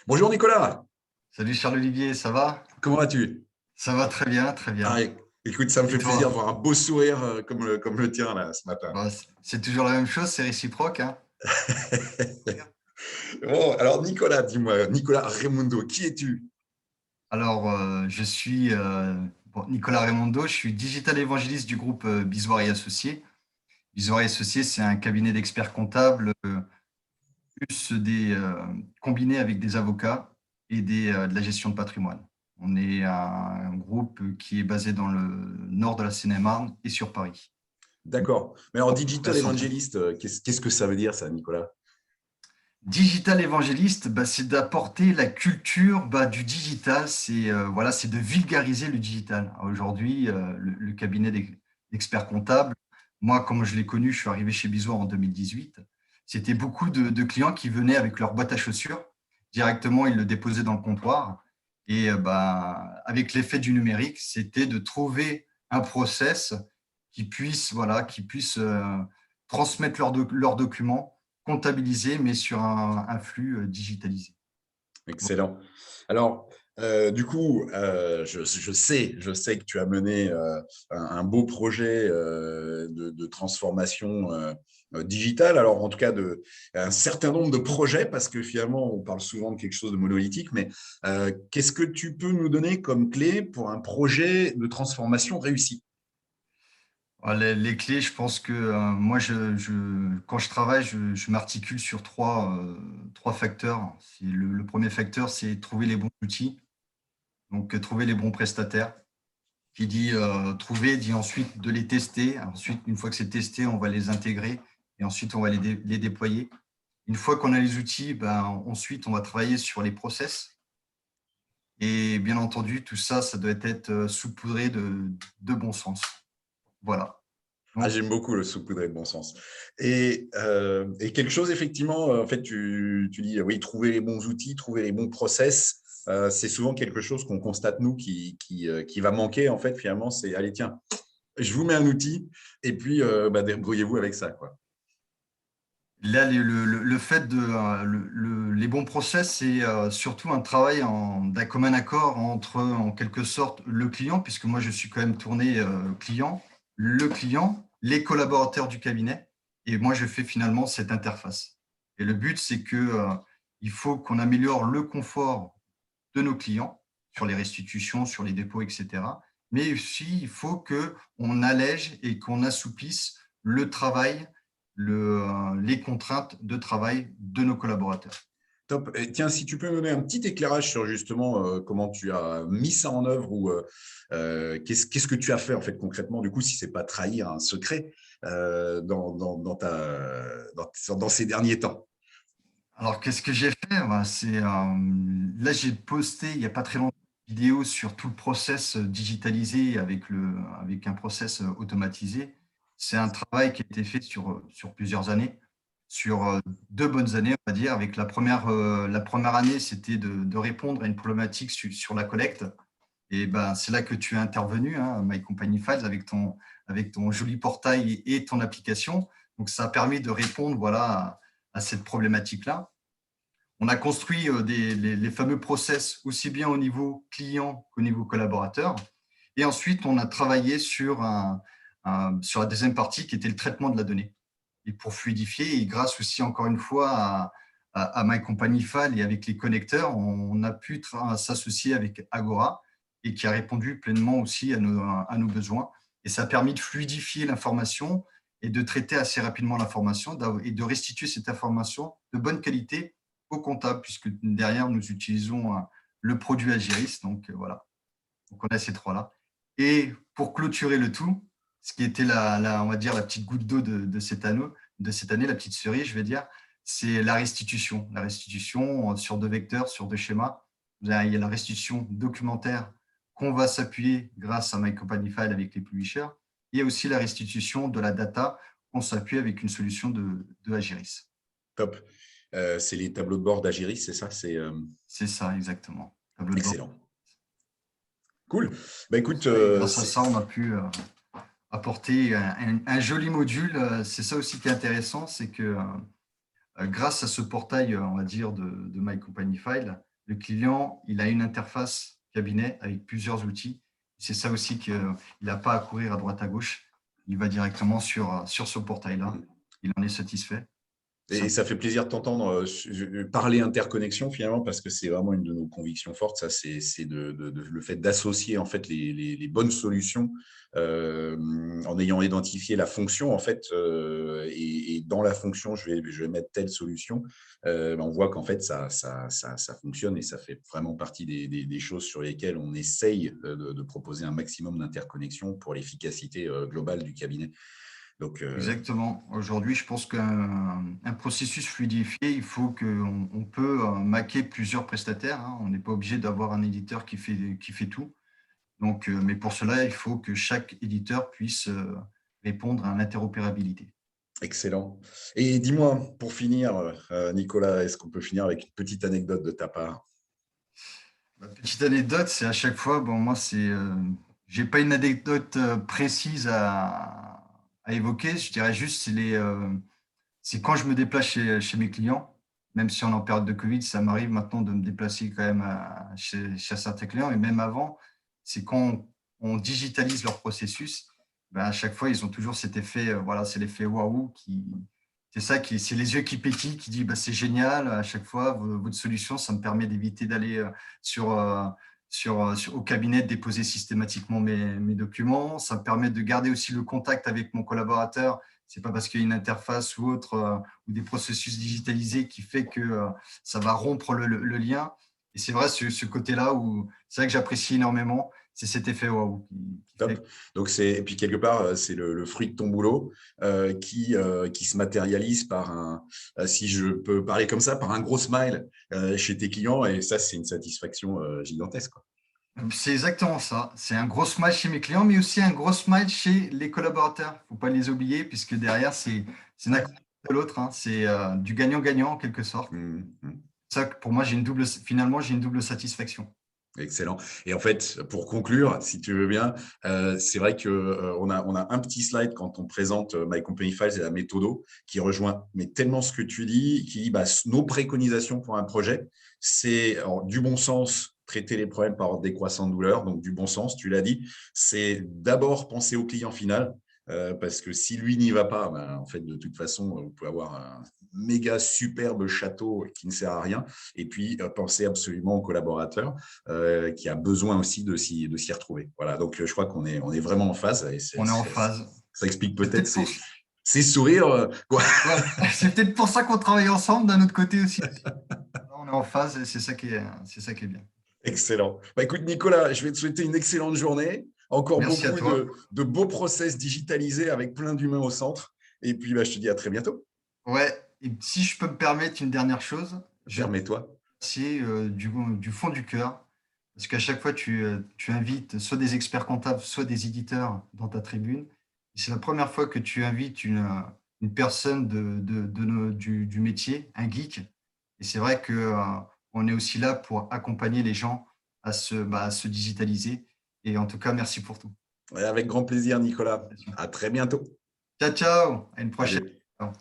Bonjour Nicolas, Salut Charles-Olivier, ça va? comment vas-tu? Ça va très bien, très Ah, bien. écoute, ça me Et fait plaisir de toi? voir un beau sourire comme le tien là ce matin. Bah, c'est toujours la même chose, c'est réciproque, hein? Bon, alors Nicolas, dis-moi, Nicolas Raimundo, qui es-tu? Alors, je suis bon, Nicolas Raimondo, je suis digital évangéliste du groupe Bisoir et Associés. Bisoir et Associés, c'est un cabinet d'experts comptables, plus combiné avec des avocats et de la gestion de patrimoine. On est un groupe qui est basé dans le nord de la Seine-et-Marne et sur Paris. D'accord. Mais alors, La digital centrale. évangéliste, qu'est-ce que ça veut dire ça, Nicolas? Digital évangéliste, bah, c'est d'apporter la culture du digital, voilà, c'est de vulgariser le digital. Aujourd'hui, le cabinet d'experts comptables, moi, comme je l'ai connu, je suis arrivé chez Bisoir en 2018. C'était beaucoup de clients qui venaient avec leur boîte à chaussures. Directement, ils le déposaient dans le comptoir. Et avec l'effet du numérique, c'était de trouver un process qui puisse transmettre leurs documents comptabilisé, mais sur un flux digitalisé. Excellent. Alors, du coup, je sais que tu as mené un beau projet de transformation digitale. Alors, en tout cas, un certain nombre de projets, parce que finalement, on parle souvent de quelque chose de monolithique, mais qu'est-ce que tu peux nous donner comme clé pour un projet de transformation réussi? Les clés, je pense que moi, quand je travaille, je m'articule sur trois facteurs. Le premier facteur, c'est trouver les bons outils, donc trouver les bons prestataires. Qui dit trouver, dit ensuite de les tester. Ensuite, une fois que c'est testé, on va les intégrer et ensuite on va les déployer. Une fois qu'on a les outils, ensuite on va travailler sur les process. Et bien entendu, tout ça, ça doit être saupoudré de bon sens. Voilà. Ah, Donc, j'aime beaucoup le saupoudré de bon sens. Et quelque chose, effectivement, en fait, tu dis, oui, trouver les bons outils, trouver les bons process, c'est souvent quelque chose qu'on constate, nous, qui va manquer, en fait, finalement, c'est, allez, tiens, je vous mets un outil, et puis, débrouillez-vous avec ça, quoi. là, le fait les bons process, c'est surtout un travail d'un commun accord entre, en quelque sorte, le client, puisque moi, je suis quand même tourné client, le client, les collaborateurs du cabinet, et moi, je fais finalement cette interface. Et le but, c'est que il faut qu'on améliore le confort de nos clients sur les restitutions, sur les dépôts, etc. Mais aussi, il faut qu'on allège et qu'on assouplisse le travail, les contraintes de travail de nos collaborateurs. Top. Et tiens, si tu peux me donner un petit éclairage sur justement comment tu as mis ça en œuvre ou qu'est-ce que tu as fait en fait concrètement, du coup, si c'est pas trahir un secret dans ces derniers temps. Alors, qu'est-ce que j'ai fait? Là, j'ai posté il n'y a pas très longtemps une vidéo sur tout le process digitalisé avec un process automatisé. C'est un travail qui a été fait sur plusieurs années, sur 2 bonnes années, on va dire. Avec la première année, c'était de répondre à une problématique sur la collecte. Et c'est là que tu es intervenu, hein, My Company Files, avec ton joli portail et ton application. Donc, ça a permis de répondre voilà, à cette problématique-là. On a construit les fameux process aussi bien au niveau client qu'au niveau collaborateur. Et ensuite, on a travaillé sur la deuxième partie qui était le traitement de la donnée. Et pour fluidifier, et grâce aussi encore une fois à My Company File et avec les connecteurs, on a pu s'associer avec Agora et qui a répondu pleinement aussi à nos besoins. Et ça a permis de fluidifier l'information et de traiter assez rapidement l'information et de restituer cette information de bonne qualité au comptable, puisque derrière, nous utilisons le produit Agiris. Donc, voilà. Donc, on a ces trois-là. Et pour clôturer le tout, ce qui était on va dire, la petite goutte d'eau de cette année, la petite cerise, je vais dire, c'est la restitution. La restitution sur 2 vecteurs, sur 2 schémas. Il y a la restitution documentaire qu'on va s'appuyer grâce à My Company File avec les publishers. Il y a aussi la restitution de la data qu'on s'appuie avec une solution de Agiris. Top. C'est les tableaux de bord d'Agiris, c'est ça? C'est C'est ça, exactement. Tableau de bord. excellent. Cool. Bah, écoute, Et grâce à ça, on a pu apporter un joli module. C'est ça aussi qui est intéressant, c'est que grâce à ce portail, on va dire, de My Company File, le client, il a une interface cabinet avec plusieurs outils. C'est ça aussi qu'il n'a pas à courir à droite à gauche. Il va directement sur ce portail-là. Il en est satisfait. Et ça fait plaisir de t'entendre parler interconnexion finalement, parce que c'est vraiment une de nos convictions fortes. Ça, c'est le fait d'associer en fait les bonnes solutions en ayant identifié la fonction en fait, et dans la fonction, je vais mettre telle solution. On voit qu'en fait ça fonctionne, et ça fait vraiment partie des choses sur lesquelles on essaye de proposer un maximum d'interconnexion pour l'efficacité globale du cabinet. Donc, Exactement. Aujourd'hui, je pense qu'un processus fluidifié, il faut qu'on peut maquer plusieurs prestataires, hein. On n'est pas obligé d'avoir un éditeur qui fait tout. Donc, mais pour cela, il faut que chaque éditeur puisse répondre à l'interopérabilité. excellent. Et dis-moi, pour finir, Nicolas, est-ce qu'on peut finir avec une petite anecdote de ta part? Ma petite anecdote, c'est à chaque fois, bon, moi, j'ai pas une anecdote précise à évoquer. Je dirais juste, c'est quand je me déplace chez mes clients, même si on est en période de Covid, ça m'arrive maintenant de me déplacer quand même chez certains clients, et même avant, c'est quand on digitalise leur processus, ben à chaque fois, ils ont toujours cet effet, voilà, c'est l'effet waouh c'est les yeux qui pétillent, qui dit bah, c'est génial, à chaque fois, votre solution, ça me permet d'éviter d'aller sur, au cabinet, de déposer systématiquement mes documents, ça me permet de garder aussi le contact avec mon collaborateur. C'est pas parce qu'il y a une interface ou autre, ou des processus digitalisés qui fait que ça va rompre le lien. Et c'est vrai, ce côté-là où c'est vrai que j'apprécie énormément, c'est cet effet waouh qui fait. Top. Donc, et puis quelque part, c'est le fruit de ton boulot qui se matérialise par si je peux parler comme ça, par un gros smile chez tes clients. Et ça, c'est une satisfaction gigantesque, quoi. C'est exactement ça. C'est un gros smile chez mes clients, mais aussi un gros smile chez les collaborateurs. Il ne faut pas les oublier, puisque derrière, c'est l'un Ouais. côté de l'autre, hein. C'est du gagnant-gagnant en quelque sorte. Mhm. Ça, pour moi, finalement, j'ai une double satisfaction. Excellent. Et en fait, pour conclure, si tu veux bien, c'est vrai que on a un petit slide quand on présente My Company Files et la méthodo qui rejoint mais tellement ce que tu dis, qui dit bah, nos préconisations pour un projet, c'est alors, du bon sens, traiter les problèmes par ordre décroissant de douleur, donc du bon sens, tu l'as dit, c'est d'abord penser au client final. Parce que si lui n'y va pas, ben, en fait, de toute façon, vous pouvez avoir un méga superbe château qui ne sert à rien. Et puis, penser absolument aux collaborateurs qui a besoin aussi de s'y retrouver. Voilà, donc je crois qu'on est vraiment en phase, et On est en phase. ça explique C'est peut-être peut-être pour, ces sourires. Quoi. ouais, c'est peut-être pour ça qu'on travaille ensemble d'un autre côté aussi. On est en phase et c'est ça qui est bien. Excellent. Bah, écoute, Nicolas, je vais te souhaiter une excellente journée. Encore Merci à beaucoup toi. de beaux process digitalisés avec plein d'humains au centre. Et puis, bah, je te dis à très bientôt. Ouais, et si je peux me permettre une dernière chose, je Permets-toi. remercier du fond du cœur, parce qu'à chaque fois, tu invites soit des experts comptables, soit des éditeurs dans ta tribune. Et c'est la première fois que tu invites une personne du métier, un geek. Et c'est vrai que, on est aussi là pour accompagner les gens à se digitaliser. Et en tout cas, merci pour tout. Avec grand plaisir, Nicolas. À très bientôt. Ciao, ciao, à une prochaine. Salut. Ciao.